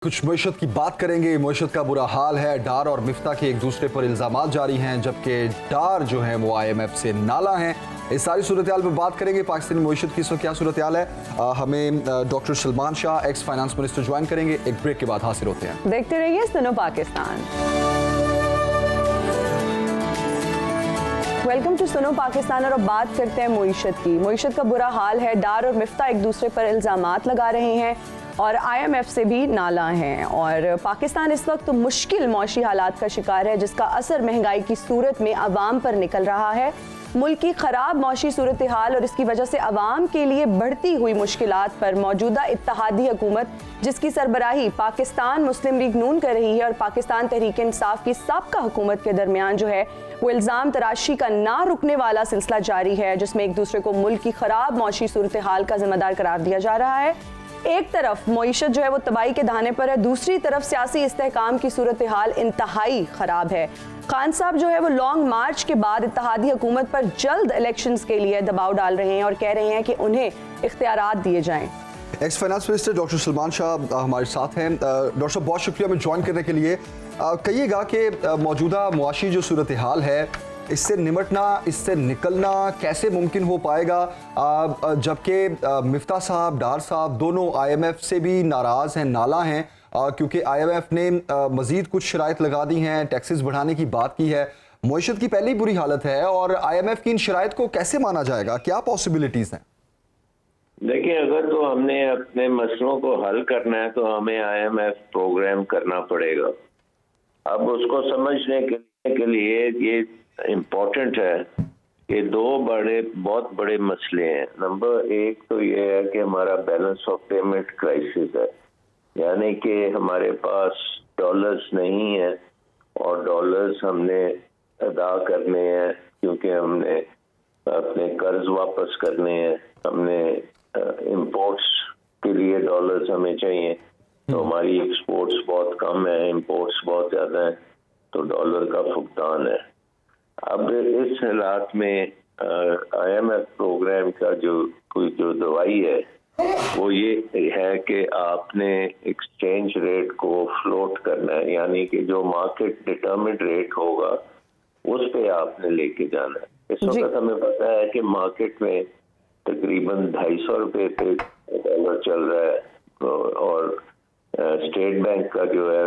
कुछ मईशत की बात करेंगे। मईशत का बुरा हाल है। डार और मिफ्ता के एक दूसरे पर इल्ज़ामात जारी हैं, जबकि डार जो है वो IMF से नाला हैं। इस सारी सूरत हाल में बात करेंगे। पाकिस्तानी मईशत की इस वक्त क्या सूरत हाल है, हमें doctor Salman Shah ex finance minister join करेंगे। एक ब्रेक के बाद हाजिर होते हैं। देखते रहिए सुनो पाकिस्तान। वेलकम टू सुनो पाकिस्तान। और अब बात करते हैं मईशत की। मईशत का बुरा हाल है। डार और मिफ्ता एक दूसरे पर इल्ज़ामात लगा रहे हैं और IMF से भी नाला हैं। और पाकिस्तान इस वक्त मुश्किल मौशी हालात का शिकार है, जिसका असर महंगाई की सूरत में अवाम पर निकल रहा है। मुल्क की खराब मौशी सूरत हाल और इसकी वजह से अवाम के लिए बढ़ती हुई मुश्किलात पर मौजूदा इत्तेहादी हुकूमत, जिसकी सरबराही पाकिस्तान मुस्लिम लीग नून कर रही है, और पाकिस्तान तहरीक इंसाफ की साबका हुकूमत के दरमियान जो है वो इल्ज़ाम तराशी का ना रुकने वाला सिलसिला जारी है, जिसमें एक दूसरे को मुल्क की खराब मौशी सूरत हाल का जिम्मेदार करार दिया जा रहा है। एक तरफ मईशत जो है वो तबाही के दाने पर है, दूसरी तरफ सियासी इस्तेहकाम की सूरत हाल इंतहाई खराब है। खान साहब जो है वो लॉन्ग मार्च के बाद इत्तेहादी हुकूमत पर जल्द इलेक्शंस के लिए दबाव डाल रहे हैं और कह रहे हैं कि उन्हें इख्तियारात दिए जाएं। Ex finance minister doctor Salman Shah हमारे साथ हैं। डॉक्टर साहब, बहुत शुक्रिया हमें ज्वाइन करने के लिए। कहिएगा कि मौजूदा मुआशी जो सूरत हाल है, इससे निमटना, इससे निकलना कैसे मुमकिन हो पाएगा, जबकि मिफ्ता साहब, डार साहब दोनों IMF से भी नाराज़ हैं, नाला हैं, क्योंकि IMF ने मज़ीद कुछ शराइत लगा दी हैं, टैक्सेस बढ़ाने की बात की है। मईशत की पहले ही बुरी हालत है और IMF की इन शराइत को कैसे माना जाएगा, क्या पॉसिबिलिटीज़ हैं? देखिए, अगर तो हमने अपने मसलों को हल करना है तो हमें IMF प्रोग्राम करना पड़ेगा। अब उसको समझने के लिए ये इम्पोर्टेंट है कि बहुत बड़े मसले हैं। नंबर एक तो ये है कि हमारा बैलेंस ऑफ पेमेंट क्राइसिस है, यानी कि हमारे पास डॉलर्स नहीं है और डॉलर्स हमने अदा करने हैं, क्योंकि हमने अपने कर्ज वापस करने हैं, हमने इंपोर्ट्स के लिए डॉलर्स हमें चाहिए, तो हमारी एक्सपोर्ट्स बहुत कम है, इंपोर्ट्स बहुत ज़्यादा है, तो डॉलर का भुगतान है। अब इस हालात में IMF प्रोग्राम का जो दवाई है वो ये है कि आपने एक्सचेंज रेट को फ्लोट करना है, यानी कि जो मार्केट डिटरमिन्ड रेट होगा उस पे आपने लेके जाना है। इस वक्त हमें पता है कि मार्केट में तकरीबन 250 रुपये पे डॉलर चल रहा है और स्टेट बैंक का जो है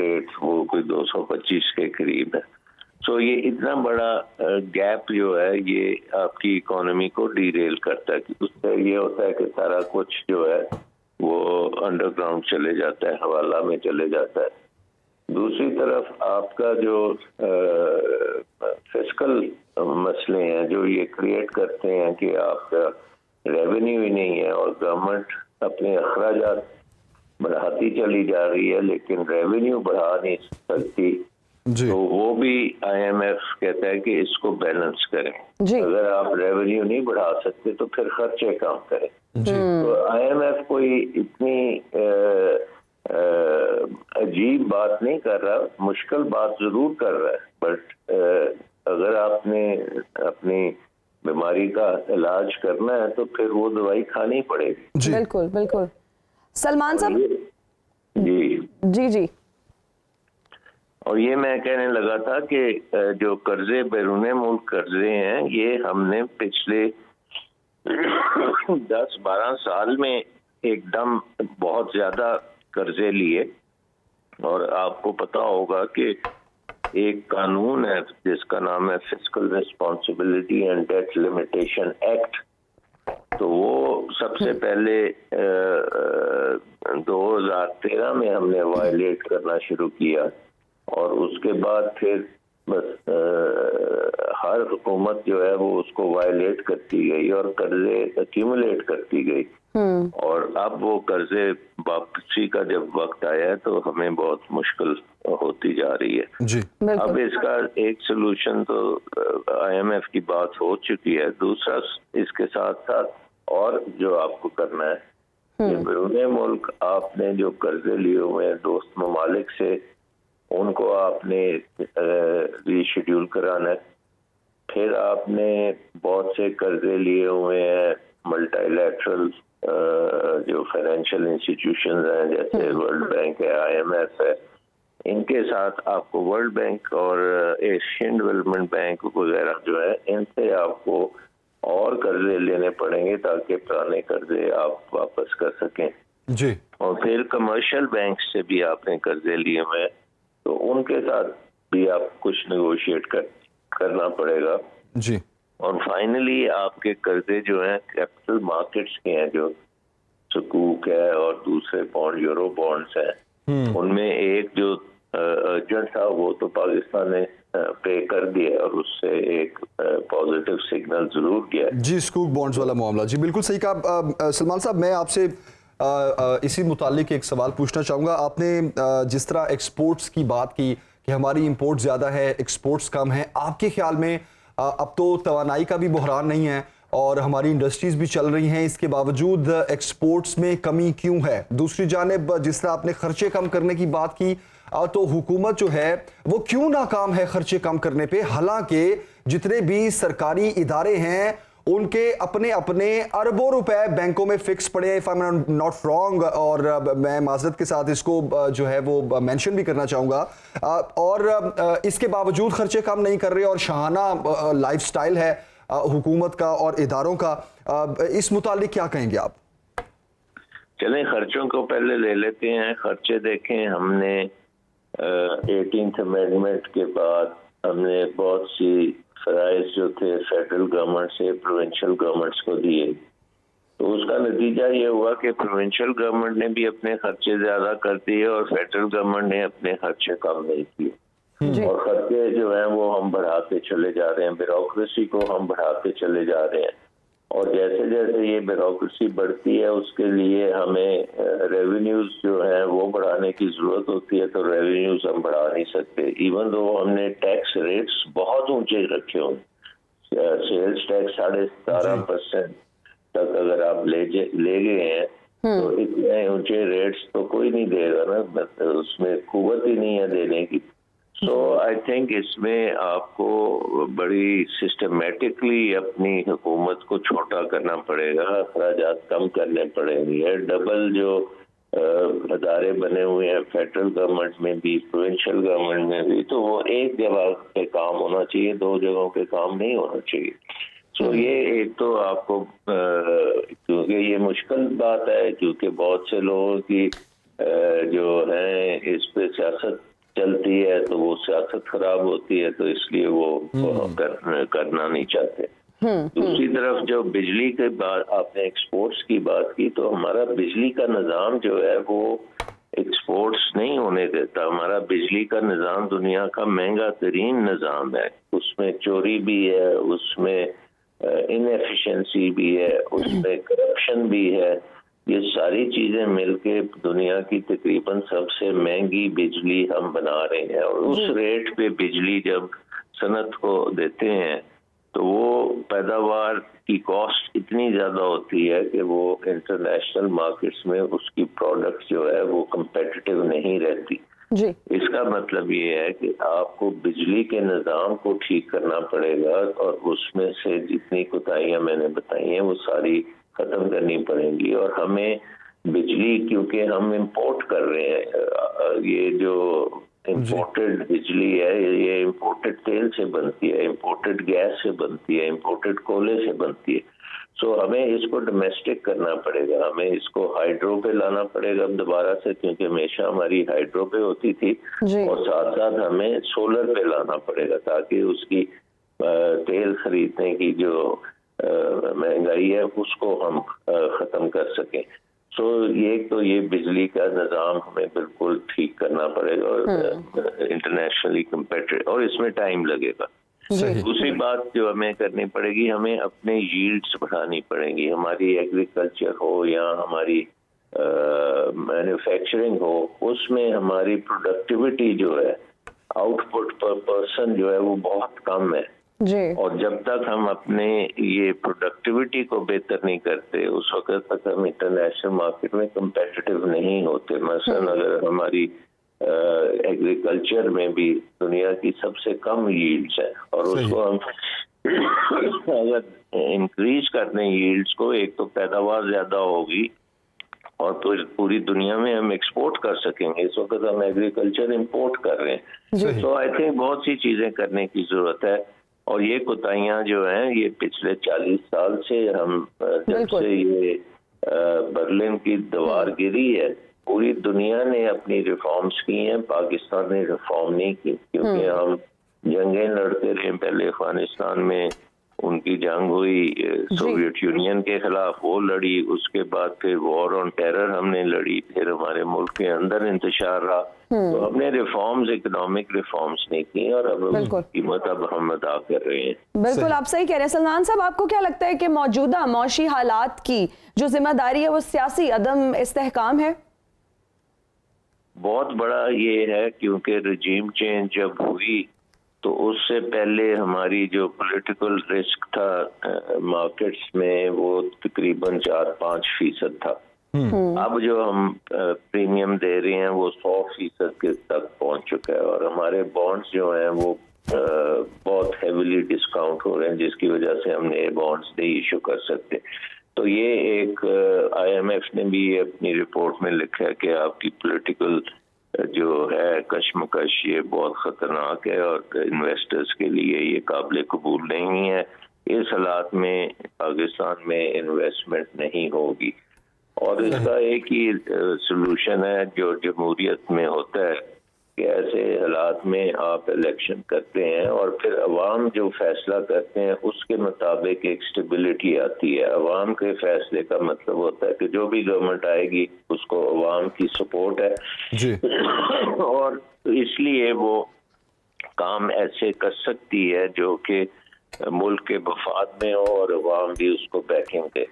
रेट वो कोई 225 के करीब है। तो ये इतना बड़ा गैप जो है ये आपकी इकोनॉमी को डीरेल करता है। उससे ये होता है कि सारा कुछ जो है वो अंडरग्राउंड चले जाता है, हवाला में चले जाता है। दूसरी तरफ आपका जो फिस्कल मसले हैं जो ये क्रिएट करते हैं कि आपका रेवेन्यू ही नहीं है और गवर्नमेंट अपने अखराजात बढ़ाती चली जा रही है लेकिन रेवेन्यू बढ़ा नहीं सकती, तो वो भी IMF कहता है कि इसको बैलेंस करें। अगर आप रेवेन्यू नहीं बढ़ा सकते तो फिर खर्चे कम करें। तो IMF कोई इतनी अजीब बात नहीं कर रहा, मुश्किल बात जरूर कर रहा है, बट अगर आपने अपनी बीमारी का इलाज करना है तो फिर वो दवाई खानी पड़ेगी। बिल्कुल बिल्कुल। सलमान साहब जी। और ये मैं कहने लगा था कि जो कर्जे बैरून मुल्क कर्जे हैं ये हमने पिछले 10-12 साल में एकदम बहुत ज्यादा कर्जे लिए। और आपको पता होगा कि एक कानून है जिसका नाम है fiscal responsibility and debt limitation act, तो वो सबसे पहले 2013 में हमने वायलेट करना शुरू किया और उसके बाद फिर बस हर हुकूमत जो है वो उसको वायलेट करती गई और कर्जे एक्यूमुलेट करती गई। और अब वो कर्जे वापसी का जब वक्त आया है तो हमें बहुत मुश्किल होती जा रही है जी। अब इसका एक सलूशन तो IMF की बात हो चुकी है, दूसरा इसके साथ साथ और जो आपको करना है ये बैरून मुल्क आपने जो कर्जे लिए हुए हैं दोस्त ममालिक से उनको आपने रीशेड्यूल कराना है। फिर आपने बहुत से कर्जे लिए हुए हैं मल्टीलैटरल जो फाइनेंशियल इंस्टीट्यूशंस हैं जैसे वर्ल्ड बैंक है, IMF है, इनके साथ आपको वर्ल्ड बैंक और एशियन डेवलपमेंट बैंक वगैरह जो है इनसे आपको और कर्जे लेने पड़ेंगे ताकि पुराने कर्जे आप वापस कर सकें। जी। और फिर कमर्शियल बैंक से भी आपने कर्जे लिए हुए हैं तो उनके साथ भी आप कुछ नेगोशिएट करना पड़ेगा। जी। और फाइनली आपके कर्जे जो हैं कैपिटल मार्केट्स के हैं, जो सुकूक है और दूसरे बॉन्ड, यूरो बॉन्ड्स हैं, उनमें एक जो अर्जेंट था वो तो पाकिस्तान ने पे कर दिया और उससे एक पॉजिटिव सिग्नल जरूर गया। जी, स्कूक बॉन्ड्स वाला मामला, जी बिल्कुल सही कहा। सलमान साहब, मैं आपसे इसी मुतालिक एक सवाल पूछना चाहूँगा। आपने जिस तरह एक्सपोर्ट्स की बात की कि हमारी इंपोर्ट ज़्यादा है, एक्सपोर्ट्स कम है, आपके ख्याल में अब तो तवानाई का भी बहरान नहीं है और हमारी इंडस्ट्रीज़ भी चल रही हैं, इसके बावजूद एक्सपोर्ट्स में कमी क्यों है? दूसरी जानिब जिस तरह आपने खर्चे कम करने की बात की, तो हुकूमत जो है वो क्यों नाकाम है खर्चे कम करने पे? हालांकि जितने भी सरकारी इदारे हैं उनके अपने अपने अरबों रुपए बैंकों में फिक्स पड़े हैं, if I am not wrong, और मैं माजरत के साथ इसको जो है वो मेंशन भी करना चाहूँगा, और इसके बावजूद खर्चे कम नहीं कर रहे और शाहाना लाइफस्टाइल है हुकूमत का और इदारों का। इस मुतालिक क्या कहेंगे आप? चलें खर्चों को पहले ले लेते हैं। खर्चे देखें, हमने 18th अमेंडमेंट के बाद हमने बहुत सी फराइज जो थे फेडरल गवर्नमेंट से प्रोविंशियल गवर्नमेंट्स को दिए, तो उसका नतीजा ये हुआ कि प्रोविंशियल गवर्नमेंट ने भी अपने खर्चे ज्यादा कर दिए और फेडरल गवर्नमेंट ने अपने खर्चे कम नहीं किए। और खर्चे जो हैं वो हम बढ़ाते चले जा रहे हैं, ब्यूरोक्रेसी को हम बढ़ाते चले जा रहे हैं, और जैसे जैसे ये ब्यूरोक्रेसी बढ़ती है उसके लिए हमें रेवेन्यूज जो है वो बढ़ाने की जरूरत होती है, तो रेवेन्यूज हम बढ़ा नहीं सकते। इवन दो हमने टैक्स रेट्स बहुत ऊंचे रखे हों, सेल्स टैक्स 17.5% तक अगर आप ले गए हैं तो इतने ऊंचे रेट्स तो कोई नहीं देगा ना, मतलब उसमें कुव्वत ही नहीं है देने की। सो आई थिंक इसमें आपको बड़ी सिस्टमेटिकली अपनी हुकूमत को छोटा करना पड़ेगा, अखराजात कम करने पड़ेंगे। डबल जो अदारे बने हुए हैं फेडरल गवर्नमेंट में भी प्रोविंशियल गवर्नमेंट में भी, तो वो एक जगह पे काम होना चाहिए, दो जगहों पे काम नहीं होना चाहिए। सो ये एक तो आपको क्योंकि ये मुश्किल बात है, क्योंकि बहुत से लोगों की जो है इस पे सियासत चलती है तो वो सियासत खराब होती है, तो इसलिए वो करना नहीं चाहते। दूसरी तरफ जो बिजली के बाद आपने एक्सपोर्ट्स की बात की, तो हमारा बिजली का निज़ाम जो है वो एक्सपोर्ट्स नहीं होने देता। हमारा बिजली का निज़ाम दुनिया का महंगा तरीन निज़ाम है, उसमें चोरी भी है, उसमें इनएफिशिएंसी भी है, उसमें करप्शन भी है। ये सारी चीजें मिलके दुनिया की तकरीबन सबसे महंगी बिजली हम बना रहे हैं, और उस रेट पे बिजली जब सनत को देते हैं तो वो पैदावार की कॉस्ट इतनी ज्यादा होती है कि वो इंटरनेशनल मार्केट्स में उसकी प्रोडक्ट जो है वो कंपेटिटिव नहीं रहती। जी। इसका मतलब ये है कि आपको बिजली के निज़ाम को ठीक करना पड़ेगा और उसमें से जितनी कोताहियां मैंने बताई हैं वो सारी खत्म करनी पड़ेंगी। और हमें बिजली, क्योंकि हम इंपोर्ट कर रहे हैं, ये जो इंपोर्टेड बिजली है ये इंपोर्टेड तेल से बनती है, इंपोर्टेड गैस से बनती है, इंपोर्टेड कोयले से बनती है। सो हमें इसको डोमेस्टिक करना पड़ेगा, हमें इसको हाइड्रो पे लाना पड़ेगा अब दोबारा से, क्योंकि हमेशा हमारी हाइड्रो पे होती थी, और साथ साथ हमें सोलर पे लाना पड़ेगा ताकि उसकी तेल खरीदने की जो महंगाई है उसको हम खत्म कर सकें। सो ये तो ये बिजली का निज़ाम हमें बिल्कुल ठीक करना पड़ेगा और इंटरनेशनली कम्पेटिटिव, और इसमें टाइम लगेगा। दूसरी बात जो हमें करनी पड़ेगी, हमें अपने यील्ड्स बढ़ानी पड़ेंगी। हमारी एग्रीकल्चर हो या हमारी मैन्युफैक्चरिंग हो, उसमें हमारी प्रोडक्टिविटी जो है, आउटपुट पर पर्सन जो है वो बहुत कम है जी। और जब तक हम अपने ये प्रोडक्टिविटी को बेहतर नहीं करते उस वक्त तक हम इंटरनेशनल मार्केट में कंपेटिटिव नहीं होते। मसलन अगर हमारी एग्रीकल्चर में भी दुनिया की सबसे कम यील्ड्स है और उसको हम अगर इंक्रीज करते हैं यील्ड्स को, एक तो पैदावार ज्यादा होगी और तो पूरी दुनिया में हम एक्सपोर्ट कर सकेंगे। इस वक्त हम एग्रीकल्चर इंपोर्ट कर रहे हैं। तो आई थिंक बहुत सी चीजें करने की जरूरत है। और ये कोताहियां जो हैं ये पिछले 40 साल से हम जब से ये बर्लिन की दीवार गिरी है, पूरी दुनिया ने अपनी रिफॉर्म्स की हैं, पाकिस्तान ने रिफॉर्म नहीं की, क्योंकि हम जंगें लड़ते रहे। पहले अफगानिस्तान में उनकी जंग हुई सोवियत यूनियन के खिलाफ, वो लड़ी, उसके बाद फिर वॉर ऑन टेरर हमने लड़ी, फिर हमारे मुल्क के अंदर इंतशार रहा। तो हमने रिफॉर्म्स, इकोनॉमिक रिफॉर्म्स नहीं की और अब कीमत अब हम अदा कर रहे हैं। बिल्कुल आप सही कह रहे हैं। सलमान साहब, आपको क्या लगता है कि मौजूदा मौशी हालात की जो जिम्मेदारी है वो सियासी अदम इस्तेहकाम है? बहुत बड़ा ये है, क्योंकि रजीम चेंज जब हुई तो उससे पहले हमारी जो पॉलिटिकल रिस्क था मार्केट्स में वो तकरीबन 4-5% था। अब जो हम प्रीमियम दे रहे हैं वो 100% के तक पहुंच चुका है और हमारे बॉन्ड्स जो हैं वो बहुत हेविली डिस्काउंट हो रहे हैं, जिसकी वजह से हम नए बॉन्ड्स नहीं इशू कर सकते। तो ये एक IMF ने भी अपनी रिपोर्ट में लिखा है कि आपकी पॉलिटिकल जो है कशमकश ये बहुत खतरनाक है और इन्वेस्टर्स के लिए ये काबिल कबूल नहीं है। इस हालात में पाकिस्तान में इन्वेस्टमेंट नहीं होगी और इसका एक ही सलूशन है जो जमहूरियत में होता है कि ऐसे हालात में आप इलेक्शन करते हैं और फिर अवाम जो फैसला करते हैं उसके मुताबिक एक स्टेबिलिटी आती है। अवाम के फैसले का मतलब होता है कि जो भी गवर्नमेंट आएगी उसको अवाम की सपोर्ट है जी। और इसलिए वो काम ऐसे कर सकती है जो कि मुल्क के मफाद में हो और अवाम भी उसको बैकिंग दे।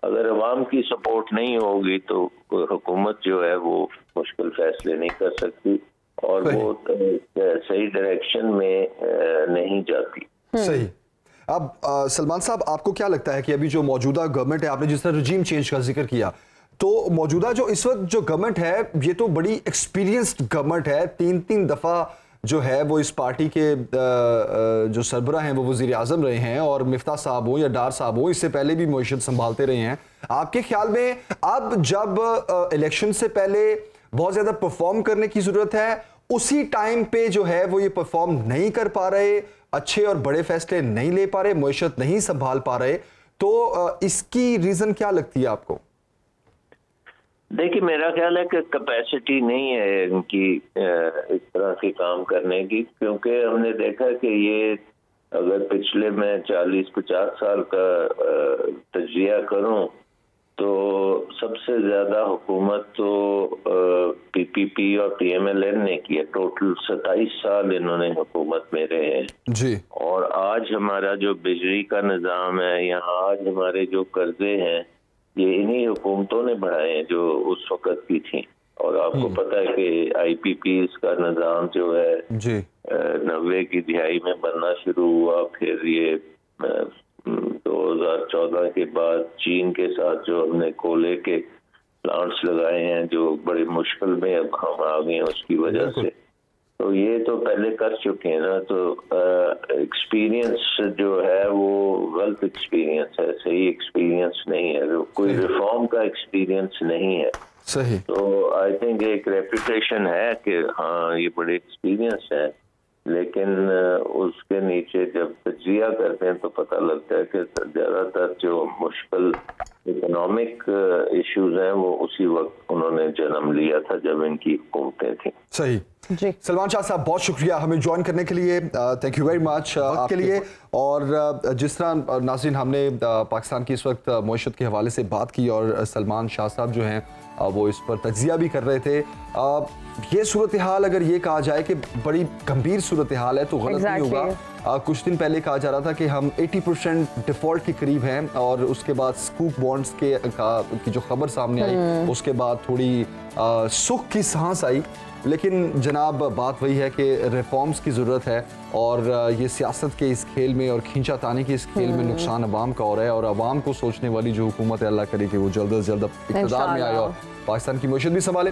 अगर अवाम की सपोर्ट नहीं होगी तो हुकूमत जो है वो मुश्किल फैसले नहीं कर सकती और वो सही डायरेक्शन में नहीं जाती। सही। अब सलमान साहब, आपको क्या लगता है कि अभी जो मौजूदा गवर्नमेंट है, आपने जिस तरह रजीम चेंज का जिक्र किया, तो मौजूदा जो इस वक्त जो गवर्नमेंट है ये तो बड़ी एक्सपीरियंस्ड गवर्नमेंट है। 3 दफ़ा जो है वो इस पार्टी के जो सरबरा हैं वो वज़ीर आज़म रहे हैं और मिफ्ता साहब हो या डार साहब हो, इससे पहले भी मईशत संभालते रहे हैं। आपके ख्याल में अब जब इलेक्शन से पहले बहुत ज़्यादा परफॉर्म करने की ज़रूरत है, उसी टाइम पे जो है वो ये परफॉर्म नहीं कर पा रहे, अच्छे और बड़े फैसले नहीं ले पा रहे, मईशत नहीं संभाल पा रहे, तो इसकी रीज़न क्या लगती है आपको? देखिए, मेरा ख्याल है कि कैपेसिटी नहीं है इनकी इस तरह के काम करने की, क्योंकि हमने देखा कि ये अगर पिछले मैं 40-50 साल का तजिया करूं तो सबसे ज्यादा हुकूमत तो PPP और PMLN ने की है। टोटल 27 साल इन्होंने हुकूमत में रहे हैं जी। और आज हमारा जो बिजली का निज़ाम है, यहाँ आज हमारे जो कर्जे हैं ये इन्हीं हुकूमतों ने बढ़ाए हैं जो उस वक्त की थी। और आपको पता है कि IPPs का निज़ाम जो है जी 90 की दिहाई में बनना शुरू हुआ, फिर ये 2014 के बाद चीन के साथ जो हमने कोयले के प्लांट्स लगाए हैं जो बड़ी मुश्किल में अब हम आ गए हैं उसकी वजह से, तो ये तो पहले कर चुके हैं ना। तो एक्सपीरियंस जो है वो गलत एक्सपीरियंस है, सही एक्सपीरियंस नहीं है, कोई रिफॉर्म का एक्सपीरियंस नहीं है। सही। तो आई थिंक एक रेपुटेशन है कि हाँ ये बड़े एक्सपीरियंस है, लेकिन उसके नीचे जब तजिया करते हैं तो पता लगता है कि ज़्यादातर जो मुश्किल इकोनॉमिक इश्यूज हैं वो उसी वक्त उन्होंने जन्म लिया था जब इनकी हुकूमतें थी। सही जी। सलमान शाह साहब, बहुत शुक्रिया हमें ज्वाइन करने के लिए। थैंक यू वेरी मच आपके लिए। और जिस तरह नाज़रीन हमने पाकिस्तान की इस वक्त मईशत के हवाले से बात की और सलमान शाह साहब जो हैं वो इस पर तज्जिया भी कर रहे थे। ये सूरत हाल अगर ये कहा जाए कि बड़ी गंभीर सूरत हाल है तो गलत नहीं होगा। कुछ दिन पहले कहा जा रहा था कि हम 80% डिफ़ॉल्ट के करीब हैं और उसके बाद स्कूप बॉन्ड्स की जो खबर सामने आई उसके बाद थोड़ी सुख की सांस आई। लेकिन जनाब बात वही है कि रिफॉर्म्स की ज़रूरत है और ये सियासत के इस खेल में और खींचातानी के इस खेल में नुकसान अवाम का हो रहा है और अवाम को सोचने वाली जो हुकूमत है, अल्लाह करे कि वो जल्द से जल्द इक़्तिदार में आए और पाकिस्तान की मईशत भी संभाले।